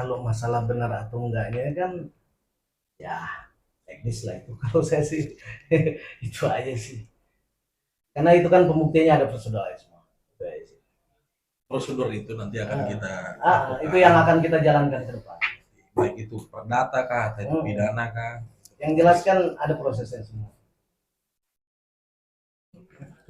kalau masalah benar atau enggaknya kan ya teknis lah itu. Kalau saya sih itu aja sih. Karena itu kan pembuktiannya ada prosedural semua. Itu aja sih. Prosedur itu nanti akan kita Itu yang akan kita jalankan ke depan. Baik itu perdata kah, atau itu pidana kah? Yang jelas kan ada prosesnya semua.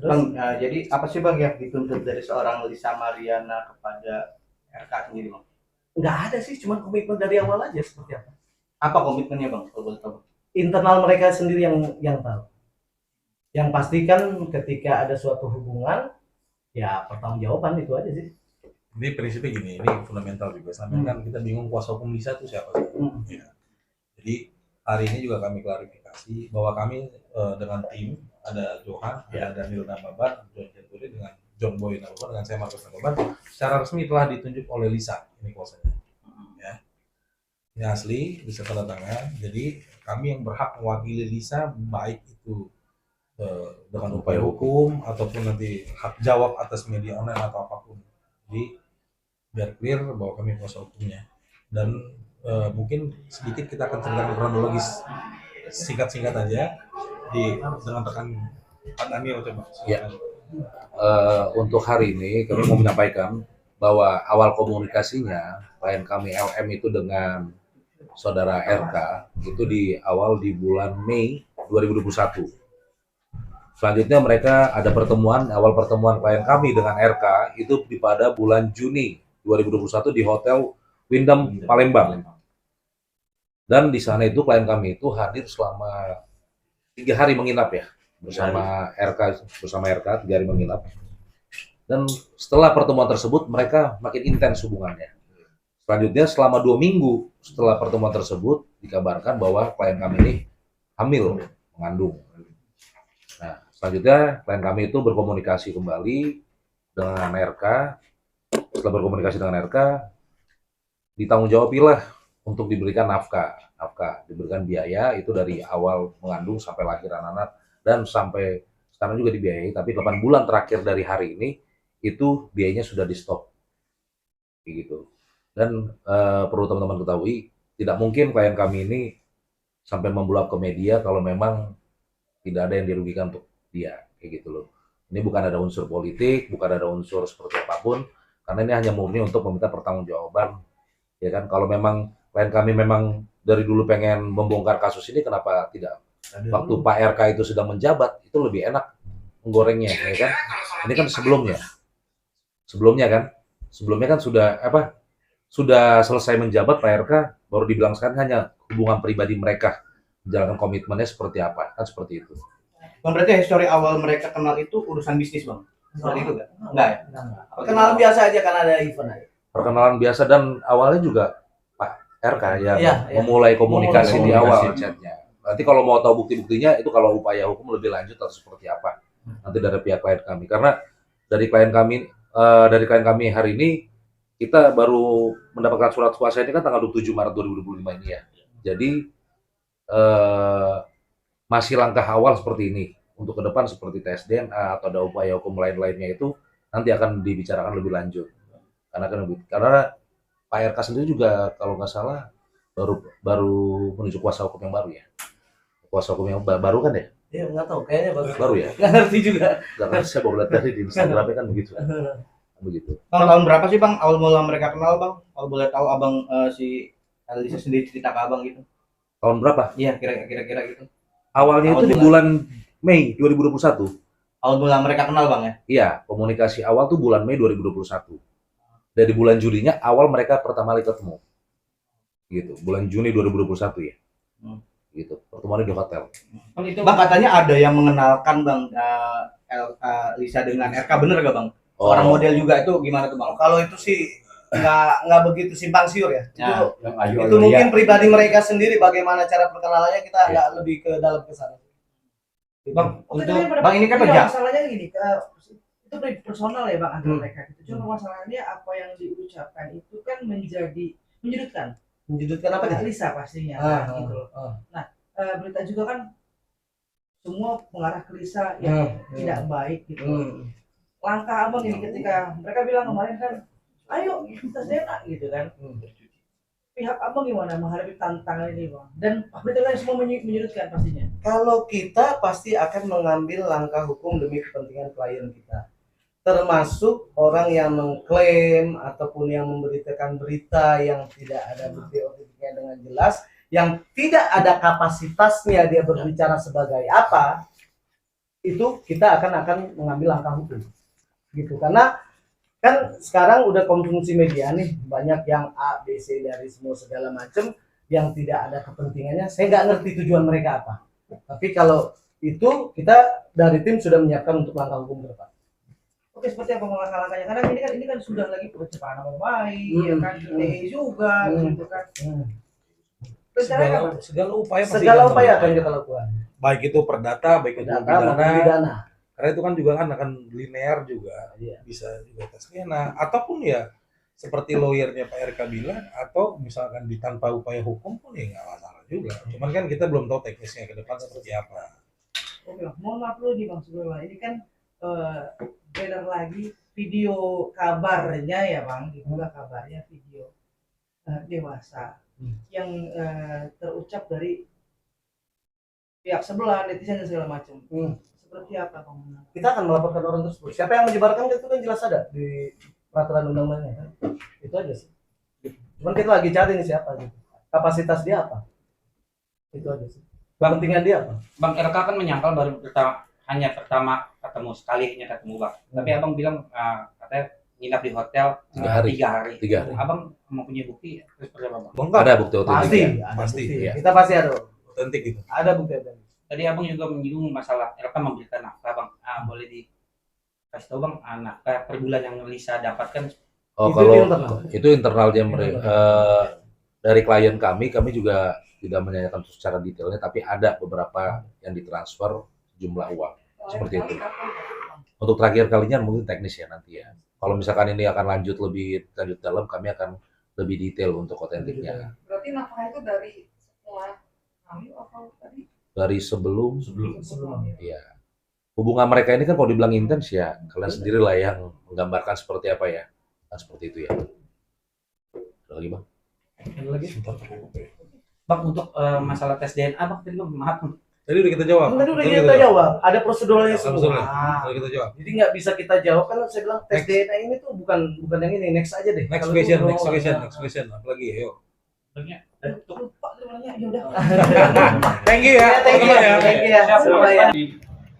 Bang, jadi apa sih Bang yang dituntut dari seorang Lisa Mariana kepada RK sendiri Bang? Nggak ada sih, cuma komitmen dari awal aja seperti apa. Apa komitmennya Bang? Kalau boleh tahu. Internal mereka sendiri yang tahu. Yang pastikan ketika ada suatu hubungan, ya pertanggungjawaban itu aja sih. Ini prinsipnya gini, ini fundamental juga. Sampai kan kita bingung kuasa hukum Lisa itu siapa. Ya. Jadi hari ini juga kami klarifikasi bahwa kami dengan tim ada Johan, ada Daniel Nababan, John Janturi dengan John Boy Nababan, dengan saya Marcus Nababan secara resmi telah ditunjuk oleh Lisa ini kuasanya. Ya. Ini asli bisa tanda tangan. Jadi kami yang berhak mewakili Lisa baik itu dengan upaya hukum ataupun nanti hak jawab atas media online atau apapun. Jadi biar clear bahwa kami kuasa hukumnya. Dan mungkin sedikit kita akan ceritakan kronologis singkat-singkat aja dengan rekan Pak Daniel coba. Ya. Untuk hari ini kami mau menyampaikan bahwa awal komunikasinya klien kami LM itu dengan saudara RK itu di bulan Mei 2021. Selanjutnya mereka ada awal pertemuan klien kami dengan RK itu pada bulan Juni 2021 di Hotel Wyndham Palembang. Dan di sana itu klien kami itu hadir selama 3 hari menginap ya bersama RK 3 hari menginap. Dan setelah pertemuan tersebut mereka makin intens hubungannya. Selanjutnya selama 2 minggu setelah pertemuan tersebut dikabarkan bahwa klien kami ini hamil, mengandung. Nah, selanjutnya klien kami itu berkomunikasi kembali dengan RK. Setelah berkomunikasi dengan RK, ditanggung jawabilah untuk diberikan nafkah, diberikan biaya itu dari awal mengandung sampai lahiran anak dan sampai sekarang juga dibiayai, tapi 8 bulan terakhir dari hari ini itu biayanya sudah di stop. Gitu. Dan perlu teman-teman ketahui, tidak mungkin klien kami ini sampai membluak ke media kalau memang tidak ada yang dirugikan untuk dia, kayak gitu loh. Ini bukan ada unsur politik, bukan ada unsur seperti apapun, karena ini hanya murni untuk meminta pertanggungjawaban, ya kan? Kalau memang klien kami memang dari dulu pengen membongkar kasus ini, kenapa tidak? Waktu Pak RK itu sedang menjabat, itu lebih enak menggorengnya, ya kan? Ini kan sebelumnya kan sudah selesai menjabat Pak RK, baru dibilang sekarang hanya hubungan pribadi mereka, menjalankan komitmennya seperti apa, kan seperti itu. Bang, berarti histori awal mereka kenal itu urusan bisnis Bang? Seperti itu nggak? Enggak ya? Perkenalan biasa aja karena ada event aja. Perkenalan biasa dan awalnya juga Pak RK yang memulai komunikasi di awal chatnya. Nanti kalau mau tahu bukti-buktinya itu kalau upaya hukum lebih lanjut atau seperti apa nanti dari pihak klien kami. Karena dari klien kami hari ini kita baru mendapatkan surat kuasa ini kan tanggal 27 Maret 2025 ini ya. Jadi masih langkah awal seperti ini. Untuk ke depan seperti tes DNA atau ada upaya hukum lain-lainnya itu nanti akan dibicarakan lebih lanjut. Karena Pak RK sendiri juga kalau nggak salah baru menuju kuasa hukum yang baru ya. Kuasa hukum yang baru kan ya? Ya nggak tahu, kayaknya baru ya. Nggak ngerti juga. Karena saya baru lihat tadi di Instagramnya kan begitu. Begitu. Bang, tahun berapa sih Bang awal mula mereka kenal Bang? Kalau boleh tahu Abang si Lisa sendiri cerita ke Abang gitu. Tahun berapa? Iya, kira-kira gitu. Awalnya itu di bulan Mei 2021. Awal mula mereka kenal Bang ya? Iya, komunikasi awal tuh bulan Mei 2021. Dari bulan Julinya awal mereka pertama kali ketemu. Gitu, bulan Juni 2021 ya. Gitu, pertemuan di hotel. Bang, katanya ada yang mengenalkan Bang Lisa dengan RK, bener gak Bang? Orang model juga itu gimana tuh Bang? Kalau itu sih nggak begitu simpang siur ya. Itu mungkin pribadi mereka sendiri bagaimana cara perkenalannya, kita nggak lebih ke dalam kesana. Bang, Bang ini kan kerja. Masalahnya gini, itu personal ya Bang antara mereka gitu. Cuma masalahnya apa yang diucapkan itu kan menyudutkan apa nih? Lisa pastinya gitu loh. Nah, berita juga kan semua mengarah ke Lisa yang tidak baik gitu. Langkah Abang ini ketika mereka bilang kemarin kan, ayo kita DNA gitu kan. pihak abang gimana menghadapi tantangan ini bang? Dan berita lain semua menyudutkan pastinya. Kalau kita pasti akan mengambil langkah hukum demi kepentingan klien kita. Termasuk orang yang mengklaim ataupun yang memberitakan berita yang tidak ada bukti otentiknya dengan jelas, yang tidak ada kapasitasnya dia berbicara sebagai apa, itu kita akan mengambil langkah hukum. Gitu. Karena kan sekarang udah konsumsi media nih, banyak yang A, B, C dari semua segala macam yang tidak ada kepentingannya. Saya nggak ngerti tujuan mereka apa. Tapi kalau itu kita dari tim sudah menyiapkan untuk langkah hukum ke depan. Oke, seperti apa langkah-langkahnya? Karena ini kan sudah lagi pencemaran nama baik, ya kan, ITE juga, gitu kan. Segala upaya pasti Segala kita upaya lakukan. akan kita lakukan. Baik itu perdata, baik itu Data pidana. maupun pidana. Karena itu kan juga kan akan linear juga, Iya. bisa juga tes DNA ataupun ya seperti lawyernya Pak RK bilang, atau misalkan tanpa upaya hukum pun ya nggak masalah juga. Cuman kan kita belum tahu teknisnya ke depan seperti apa. Oke, mohon maaf dulu nih bang sebelumnya. Ini kan beredar lagi video kabarnya ya bang, dibuka kabarnya video dewasa yang terucap dari pihak sebelah, netizen dan segala macam. Seperti apa bang? Kita akan melaporkan orang tersebut. Siapa yang menyebarkan itu kan jelas ada di peraturan undang-undangnya kan. Itu aja sih. Cuman kita lagi cari nih siapa gitu. Kapasitas dia apa? Itu aja sih. Kepentingan dia apa? Bang RK kan menyangkal baru hanya pertama ketemu sekali hanya ketemu bang. Tapi abang bilang katanya nginap di hotel 3 hari. 3 hari. 3 hari. Abang mempunyai bukti terus seperti apa bang? Lengkap, Ada bukti Pasti, otentik. ada Pasti, bukti. iya. Kita pasti ada. otentik gitu. Ada bukti otentik. Tadi abang juga menyinggung masalah RK memberikan nafkah bang. Boleh dikasih tahu bang nafkah per bulan yang Lisa dapatkan? Oh, Itu kalau internal. itu internalnya mereka dari klien kami juga tidak menanyakan secara detailnya, tapi ada beberapa yang ditransfer jumlah uang seperti itu. Untuk terakhir kalinya mungkin teknis ya nanti ya. Kalau misalkan ini akan lanjut dalam, kami akan lebih detail untuk otentiknya. Berarti nafkah itu dari setelah hamil atau tadi? Dari sebelum, Sebelum. ya. Hubungan mereka ini kan kalau dibilang intens ya, kalian sendirilah yang menggambarkan seperti apa ya. Nah, seperti itu ya. Ada lagi bang? Ada lagi? Bang untuk masalah tes DNA bang tadi bang maaf. Tadi udah kita jawab. Tadi udah kita jawab. Ada prosedurnya Sama semua. Udah kita jawab. Jadi nggak bisa kita jawab karena saya bilang tes Next. DNA ini tuh bukan yang ini. Next aja deh. Next Kalau question, itu next belum- question, next question. Apalagi ayo. Lupa sebenarnya, ya udah. Thank you ya. Thank you ya. Thank you ya. Semua ya. Di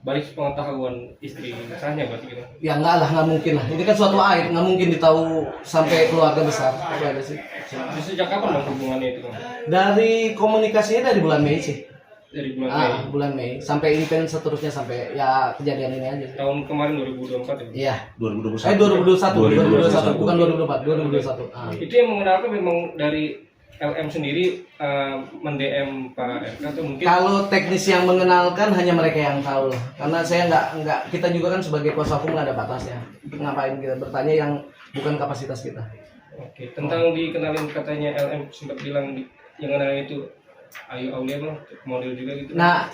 balik pengetahuan istri sahnya berarti gitu. Ya enggak lah, nggak mungkin lah. Ini kan suatu aib, nggak mungkin ditahu sampai keluarga besar. Itu ada sih. Terus sejak kapan bang hubungannya itu bang? Dari komunikasinya dari bulan Mei sih. Dari bulan Mei. Bulan Mei sampai ini kan seterusnya sampai ya kejadian ini aja. Tahun kemarin 2024 ya. Iya. 2021. 2021 bukan 2024, 2021. Itu yang mengenalkan memang dari LM sendiri mendm Pak RK atau mungkin Kalau teknis yang mengenalkan hanya mereka yang tahu lah. Karena saya nggak kita juga kan sebagai kuasa hukum nggak ada batasnya. Ngapain kita bertanya yang bukan kapasitas kita. oke tentang dikenalin katanya LM sempat bilang yang kenalin itu Ayu Aulia bang model juga gitu. Nah,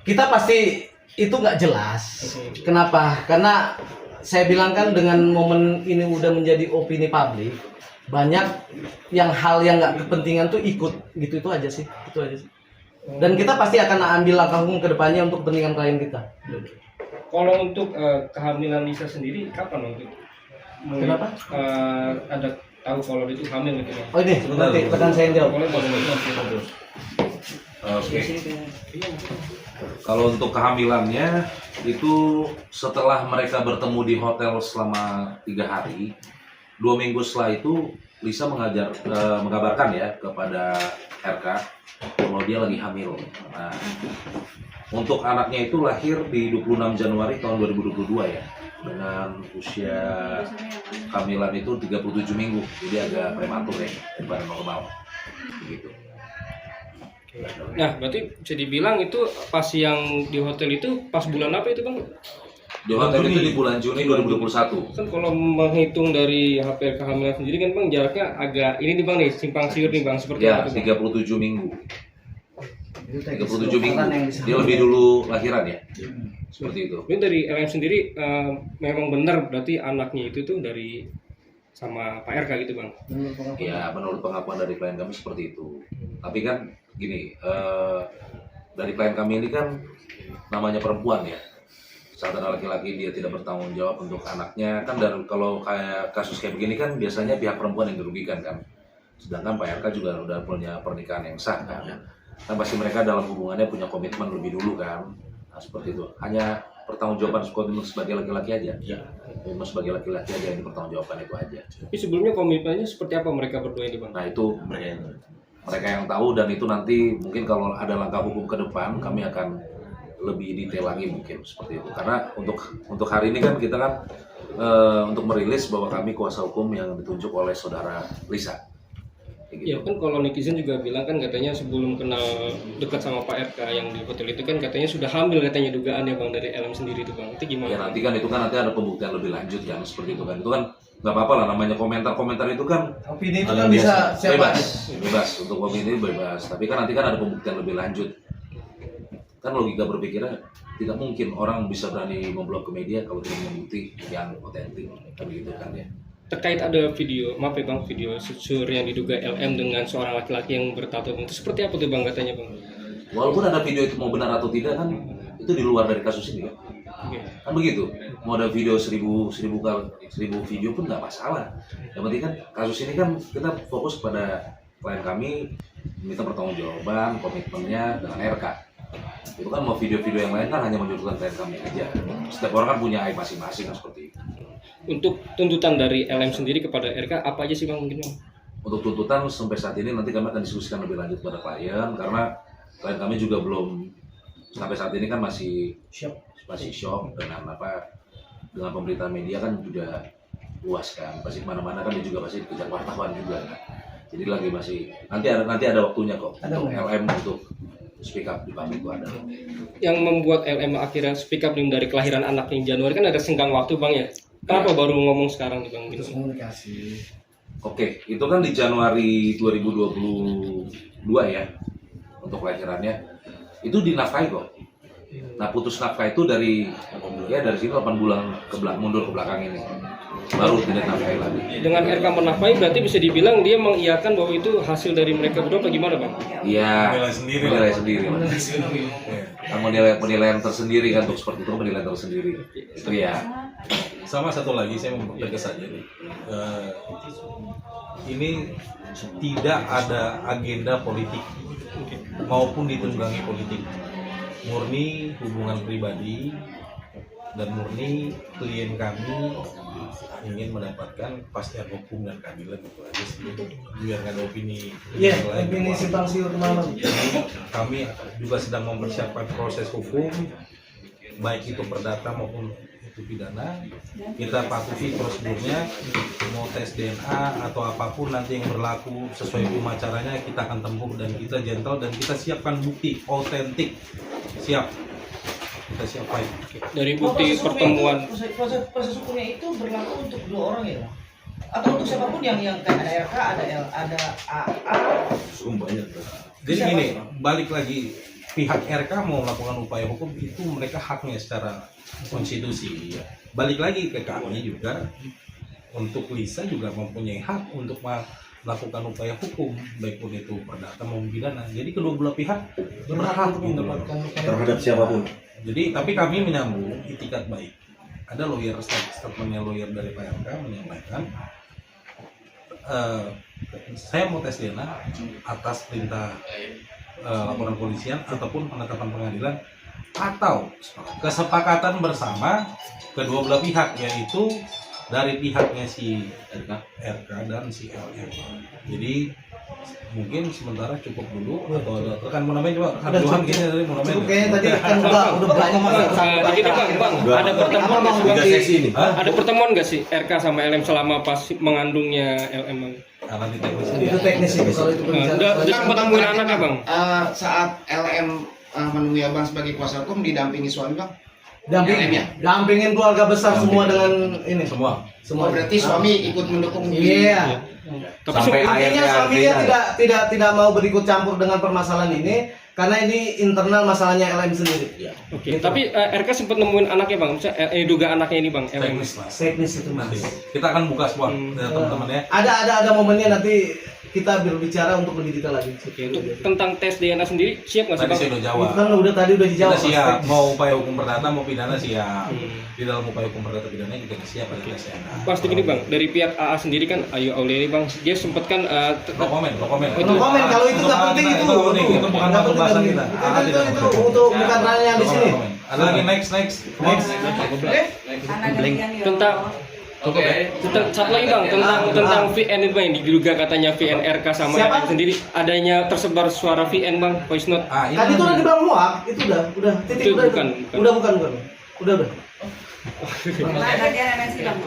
kita pasti itu nggak jelas. Kenapa? Karena saya bilang kan dengan momen ini udah menjadi opini publik, banyak hal yang nggak kepentingan tuh ikut gitu, itu aja sih. Dan kita pasti akan ambil langkah hukum ke depannya untuk kepentingan klien kita. Kalau untuk kehamilan Lisa sendiri kapan bang? Kenapa? Ada tahu kalau itu hamil gitu bang? Oh ini, nanti rekan saya yang jawab. Boleh boleh. Oke. Kalau untuk kehamilannya itu setelah mereka bertemu di hotel selama 3 hari, 2 minggu setelah itu Lisa mengabarkan ya kepada RK kalau dia lagi hamil. Nah, untuk anaknya itu lahir di 26 Januari tahun 2022 ya, dengan usia kehamilan itu 37 minggu, jadi agak prematur ya daripada normal. Begitu. Nah, berarti bisa dibilang itu pas yang di hotel itu pas bulan apa itu bang? Di hotel itu di bulan Juni 2021. Kan kalau menghitung dari HPL kehamilan sendiri kan bang jaraknya agak ini nih bang nih simpang siur nih bang seperti Ya, apa tuh, Bang? 37 minggu. 37 minggu. Dia lebih dulu lahiran ya. Seperti itu. Ini dari LM sendiri memang benar berarti anaknya itu tuh dari sama Pak RK gitu bang. Ya menurut pengakuan dari klien kami seperti itu. Tapi kan gini, dari klien kami ini kan namanya perempuan ya. Saat ada laki-laki dia tidak bertanggung jawab untuk anaknya kan, dan kalau kayak kasus kayak begini kan biasanya pihak perempuan yang dirugikan kan. Sedangkan Pak RK juga udah punya pernikahan yang sah kan. Kan pasti mereka dalam hubungannya punya komitmen lebih dulu kan. Nah, seperti itu. Hanya pertanggungjawaban komitmen sebagai laki-laki aja. Komitmen sebagai laki-laki aja yang dipertanggungjawabkan itu aja. Tapi sebelumnya komitmennya seperti apa mereka berdua ini bang? Nah itu mereka yang tahu, dan itu nanti mungkin kalau ada langkah hukum ke depan kami akan lebih detail lagi mungkin seperti itu. Karena untuk hari ini kan kita kan untuk merilis bahwa kami kuasa hukum yang ditunjuk oleh saudara Lisa. Kayak gitu. Ya kan kalau netizen juga bilang kan katanya sebelum kenal dekat sama Pak RK yang di hotel itu kan katanya sudah hamil katanya dugaan ya bang dari LM sendiri itu bang. Itu Ya gimana? nanti kan itu kan nanti ada pembuktian lebih lanjut kan seperti itu kan. Itu kan nggak apa-apa lah, namanya komentar-komentar itu kan Opini itu hal kan yang bisa biasa. siapa Bebas untuk opini bebas. Tapi kan nanti kan ada pembuktian lebih lanjut. Kan logika berpikirnya tidak mungkin orang bisa berani memblok ke media kalau tidak punya bukti yang otentik kan begitu kan ya. Terkait ada video, maaf ya bang, video susur yang diduga LM dengan seorang laki-laki yang bertato itu seperti apa tuh bang katanya bang? Walaupun ada video itu mau benar atau tidak kan itu di luar dari kasus ini kan. Oke. Kan begitu. Mau ada video 1000 video pun nggak masalah. Yang penting kan kasus ini kan kita fokus pada klien kami minta pertanggungjawaban komitmennya dengan RK. Itu kan mau video-video yang lain kan hanya menunjukkan klien kami aja. Setiap orang kan punya aib masing-masing kan seperti itu. Untuk tuntutan dari LM sendiri kepada RK apa aja sih bang mungkin bang? Untuk tuntutan sampai saat ini nanti kami akan diskusikan lebih lanjut pada klien, karena klien kami juga belum sampai saat ini kan masih shock dengan dengan pemberitaan media kan juga luas kan, pasti kemana-mana kan dia juga pasti dikejar wartawan juga kan. Jadi lagi masih nanti ada waktunya kok untuk LM untuk speak up di kami itu ada. Yang membuat LM akhirnya speak up dari kelahiran anaknya Januari kan ada senggang waktu bang ya? Kenapa baru ngomong sekarang nih bang? terus komunikasi. Oke, itu kan di Januari 2022 ya untuk kelahirannya. Itu dinafkahi kok. Nah, putus nafkah itu dari sini 8 bulan mundur ke belakang ini. Baru tidak nafkahi lagi. Dengan RK menafkahi berarti bisa dibilang dia mengiyakan bahwa itu hasil dari mereka berdua apa gimana bang? Iya. Menilai sendiri. Kan penilaian tersendiri kan, untuk seperti itu penilaian tersendiri. Itu ya. Sama satu lagi saya mau tegas saja nih. Ini tidak ada agenda politik maupun ditunggangi politik. Murni hubungan pribadi dan murni klien kami ingin mendapatkan kepastian hukum dan keadilan, itu aja sih. Biar nggak ada opini Iya, yang lain. opini simpang siur malam. Kami juga sedang mempersiapkan proses hukum, baik itu perdata maupun itu pidana. Kita patuhi prosedurnya, mau tes DNA atau apapun nanti yang berlaku sesuai hukum acaranya kita akan tempuh, dan kita gentle dan kita siapkan bukti otentik. Siap, kita siapkan. Dari bukti pertemuan Proses hukumnya itu berlaku untuk dua orang ya bang? Atau untuk siapapun yang kayak ada RK, ada L, ada A. Jadi gini, balik lagi, pihak RK mau melakukan upaya hukum itu mereka haknya secara konstitusi. Balik lagi ke kami juga, untuk Lisa juga mempunyai hak untuk melakukan upaya hukum, baik pun itu perdata maupun pidana. Jadi kedua belah pihak berhak gitu loh. terhadap siapapun. Jadi tapi kami menyambung itikat baik. Ada statementnya lawyer dari Pak RK menyampaikan, saya mau tes DNA atas perintah laporan polisian ataupun penetapan pengadilan atau kesepakatan bersama kedua belah pihak, yaitu dari pihaknya si RK dan si LM. Jadi mungkin sementara cukup dulu, atau ada rekan mau namanya coba Johan kayaknya dari mau namanya. Kayaknya tadi kan udah banyak Begini bang, ada pertemuan nggak sih bang? sesi ini. Ada pertemuan nggak sih RK sama LM selama pas mengandungnya LM bang? Nanti teknis Itu teknis itu kalau itu Udah sempat temuin anaknya bang? Saat LM menemui abang sebagai kuasa hukum didampingi suami bang? dampingin keluarga besar semua dengan ini. semua. Berarti suami ikut mendukung? Iya. Tapi Intinya suaminya tidak mau berikut campur dengan permasalahan ini, karena ini internal masalahnya LM sendiri. Oke, tapi RK sempat nemuin anaknya bang, misalnya duga anaknya ini bang, LM. Teknis mas. Teknis itu Nanti mas. kita akan buka semua teman-teman ya. Ada momennya nanti kita berbicara untuk lebih detail lagi. Oke, untuk tentang tes DNA sendiri siap nggak sih Tadi bang? saya udah jawab. Itu kan udah tadi udah Kita dijawab. siap, Mas. mau upaya hukum perdata mau pidana siap. Di dalam upaya hukum perdata pidana kita siap ada tes DNA. Pasti gini bang, dari pihak AA sendiri kan, Ayu Auliani bang, dia sempat kan No comment. No komen, kalau itu nggak penting itu. Itu bukan Nggak penting, pembahasan nggak kita. penting. Itu untuk bukan ranahnya di sini. Ada lagi next. tentang satu lagi bang, tentang VN itu bang, yang diduga katanya VN RK sama Siapa? LM sendiri, adanya tersebar suara VN bang, voice note. Ini Kan itu udah di bang muak, itu udah titik Itu udah bukan. udah. Bagian MNC bang.